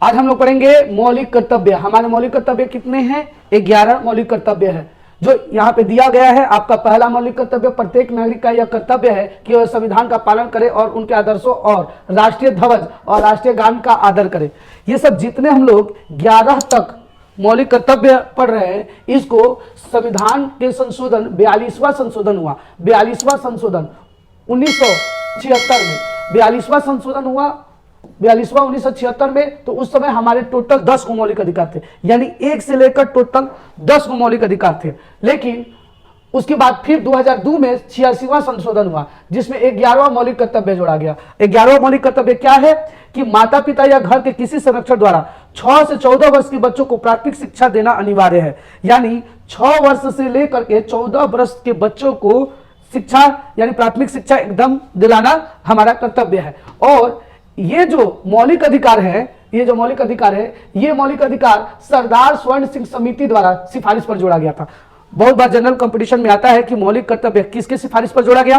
आज हम लोग पढ़ेंगे मौलिक कर्तव्य। हमारे मौलिक कर्तव्य कितने हैं? 11 मौलिक कर्तव्य है जो यहाँ पे दिया गया है। आपका पहला मौलिक कर्तव्य, प्रत्येक नागरिक का यह कर्तव्य है कि वह संविधान का पालन करे और उनके आदर्शों और राष्ट्रीय ध्वज और राष्ट्रीय गान का आदर करे। ये सब जितने हम लोग 11 तक मौलिक कर्तव्य पढ़ रहे हैं, इसको संविधान के संशोधन 42वां संशोधन हुआ, 42वां संशोधन 1976 में 42वां संशोधन हुआ, 42वां 1976 में। तो उस समय हमारे टोटल 10 को मौलिक अधिकार थे, यानी 1 से लेकर टोटल 10 को मौलिक अधिकार थे। लेकिन उसके बाद फिर 2002 में 86वां संशोधन हुआ जिसमें 11वां मौलिक कर्तव्य जोड़ा गया। 11वां मौलिक कर्तव्य क्या है कि माता पिता या घर के किसी संरक्षक द्वारा 6 से 14 वर्ष के बच्चों को प्राथमिक शिक्षा देना अनिवार्य है। यानी 6 वर्ष से लेकर के 14 वर्ष के बच्चों को शिक्षा यानी प्राथमिक शिक्षा एकदम दिलाना हमारा कर्तव्य है। और ये जो मौलिक अधिकार है, ये मौलिक अधिकार सरदार स्वर्ण सिंह समिति द्वारा सिफारिश पर जोड़ा गया था। बहुत बार जनरल कंपटीशन में आता है कि मौलिक कर्तव्य किसके सिफारिश पर जोड़ा गया,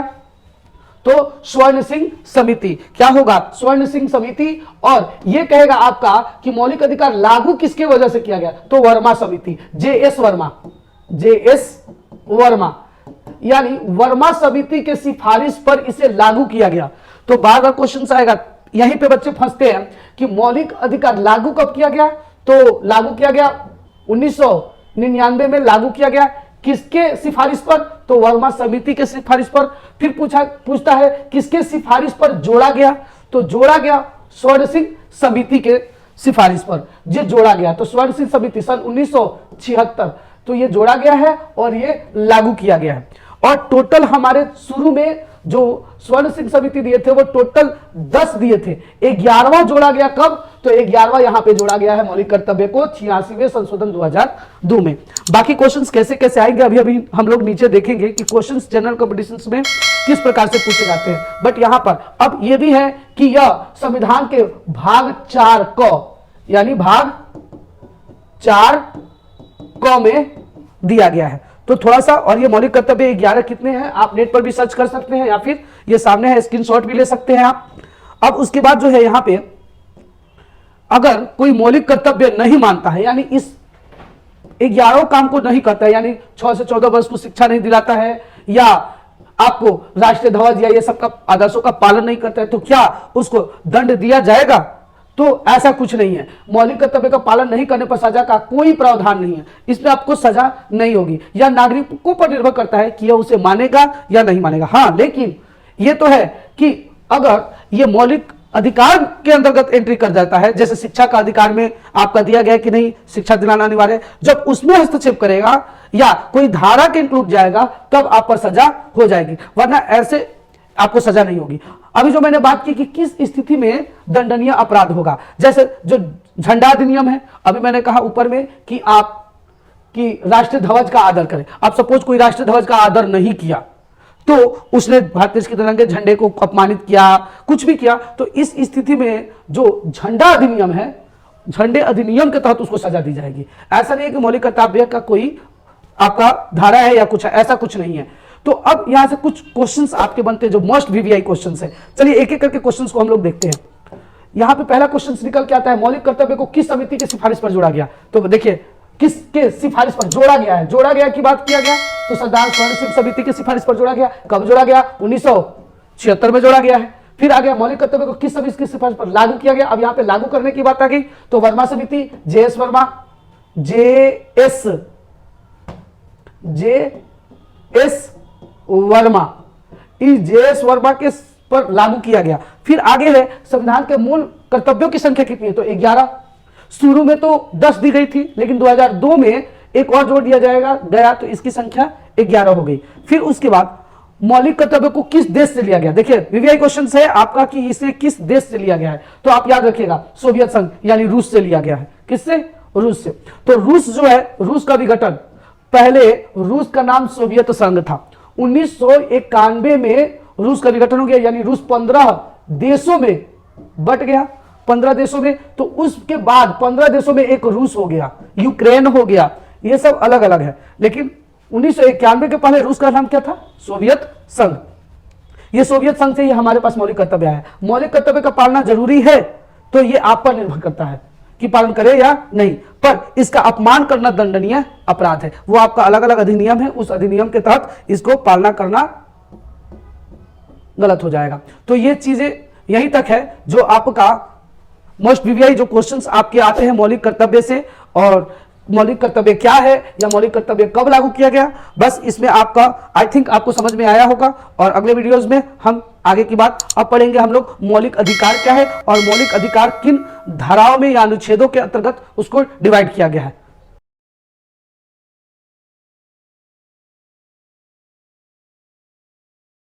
तो स्वर्ण सिंह समिति। क्या होगा? स्वर्ण सिंह समिति। और यह कहेगा आपका कि मौलिक अधिकार लागू किसके वजह से किया गया, तो वर्मा समिति, JS वर्मा, यानी वर्मा समिति के सिफारिश पर इसे लागू किया गया। तो बार बार क्वेश्चन आएगा, यहीं पे बच्चे फंसते हैं कि मौलिक अधिकार लागू कब किया गया, तो लागू किया गया 1999 में लागू किया गया। किसके सिफारिश पर, तो वर्मा समिति के सिफारिश पर। फिर पूछता है किसके सिफारिश पर जोड़ा गया, तो जोड़ा गया स्वर्ण सिंह समिति के सिफारिश पर जो जोड़ा गया। तो स्वर्ण सिंह समिति सन 1976, तो ये जोड़ा गया है और ये लागू किया गया है। और टोटल हमारे शुरू में जो स्वर्ण सिंह समिति दिए थे वो टोटल 10 दिए थे, 11वां जोड़ा गया कब, तो 11वां यहां पे जोड़ा गया है मौलिक कर्तव्य को 86वें संशोधन 2002 में। बाकी क्वेश्चंस कैसे कैसे आएंगे अभी हम लोग नीचे देखेंगे कि क्वेश्चंस जनरल कॉम्पिटिशन्स में किस प्रकार से पूछे जाते हैं। बट यहां पर अब यह भी है कि यह संविधान के भाग 4 क यानी भाग 4 क में दिया गया है। तो थोड़ा सा, और ये मौलिक कर्तव्य 11 कितने हैं आप नेट पर भी सर्च कर सकते हैं या फिर ये सामने है, स्क्रीनशॉट भी ले सकते हैं आप। अब उसके बाद जो है यहां पे अगर कोई मौलिक कर्तव्य नहीं मानता है, यानी इस 11 काम को नहीं करता है, यानी 6 से 14 वर्ष को शिक्षा नहीं दिलाता है या आपको राष्ट्रीय ध्वज या ये सब का आदर्शों का पालन नहीं करता है, तो क्या उसको दंड दिया जाएगा? तो ऐसा कुछ नहीं है। मौलिक कर्तव्य का पालन नहीं करने पर सजा का कोई प्रावधान नहीं है, इसमें आपको सजा नहीं होगी। या नागरिकों पर निर्भर करता है कि यह उसे मानेगा या नहीं मानेगा। हाँ, लेकिन यह तो है कि अगर यह मौलिक अधिकार के अंतर्गत एंट्री कर जाता है, जैसे शिक्षा का अधिकार में आपका दिया गया कि नहीं शिक्षा दिलाना अनिवार्य है, जब उसमें हस्तक्षेप करेगा या कोई धारा के इंक्लूड जाएगा तब आप पर सजा हो जाएगी, वरना ऐसे आपको सजा नहीं होगी। अभी जो मैंने बात की कि किस स्थिति में दंडनीय अपराध होगा, जैसे जो झंडा अधिनियम है, अभी मैंने कहा ऊपर में कि आप कि राष्ट्रीय ध्वज का आदर करें। अब सपोज कोई राष्ट्रीय ध्वज का आदर नहीं किया, तो उसने भारत देश के तिरंगे झंडे को अपमानित किया, कुछ भी किया, तो इस स्थिति में जो झंडा अधिनियम है, झंडे अधिनियम के तहत उसको सजा दी जाएगी। ऐसा नहीं है कि मौलिक कर्तव्य का कोई आपका धारा है या कुछ है, ऐसा कुछ नहीं है। तो अब यहां से कुछ क्वेश्चंस आपके बनते हैं जो मोस्ट वीवीआई क्वेश्चंस है। चलिए एक एक करके क्वेश्चंस को हम लोग देखते हैं। यहां पे पहला क्वेश्चन निकल के आता है, मौलिक कर्तव्य को किस समिति के सिफारिश पर जोड़ा गया? तो देखिए किसके सिफारिश पर जोड़ा गया है, जोड़ा गया की बात किया गया तो सरदार स्वर्ण सिंह समिति के सिफारिश पर जोड़ा गया। कब जोड़ा गया? 1976 में जोड़ा गया है। फिर आ गया मौलिक कर्तव्य को किस समिति की सिफारिश पर लागू किया गया। अब यहां पे लागू करने की बात आ गई तो वर्मा समिति, JS वर्मा, इस JS वर्मा के पर लागू किया गया। फिर आगे है संविधान के मूल कर्तव्यों की संख्या कितनी है, तो 11। शुरू में तो 10 दी गई थी, लेकिन 2002 में एक और जोड़ दिया गया तो इसकी संख्या 11 हो गई। फिर उसके बाद मौलिक कर्तव्य को किस देश से लिया गया। देखिए वीवीआई क्वेश्चन है आपका कि इसे किस देश से लिया गया है, तो आप याद रखिएगा सोवियत संघ यानी रूस से लिया गया है। किससे? रूस से। तो रूस जो है, रूस का विघटन, पहले रूस का नाम सोवियत संघ था। 1991 में रूस का विघटन हो गया, यानी रूस 15 देशों में बट गया, 15 देशों में। तो उसके बाद 15 देशों में एक रूस हो गया, यूक्रेन हो गया, ये सब अलग अलग है। लेकिन 1991 के पहले रूस का नाम क्या था? सोवियत संघ। ये सोवियत संघ से ही हमारे पास मौलिक कर्तव्य है। मौलिक कर्तव्य का पालना जरूरी है, तो ये आप पर निर्भर करता है की पालन करे या नहीं, पर इसका अपमान करना दंडनीय अपराध है। वो आपका अलग अलग अधिनियम है, उस अधिनियम के तहत इसको पालना करना गलत हो जाएगा। तो ये चीजें यहीं तक है जो आपका मोस्ट वीवीआई जो क्वेश्चंस आपके आते हैं मौलिक कर्तव्य से, और मौलिक कर्तव्य क्या है या मौलिक कर्तव्य कब लागू किया गया, बस इसमें आपका आई थिंक आपको समझ में आया होगा। और अगले वीडियोस में हम आगे की बात अब पढ़ेंगे हम लोग मौलिक अधिकार क्या है और मौलिक अधिकार किन धाराओं में या अनुच्छेदों के अंतर्गत उसको डिवाइड किया गया है।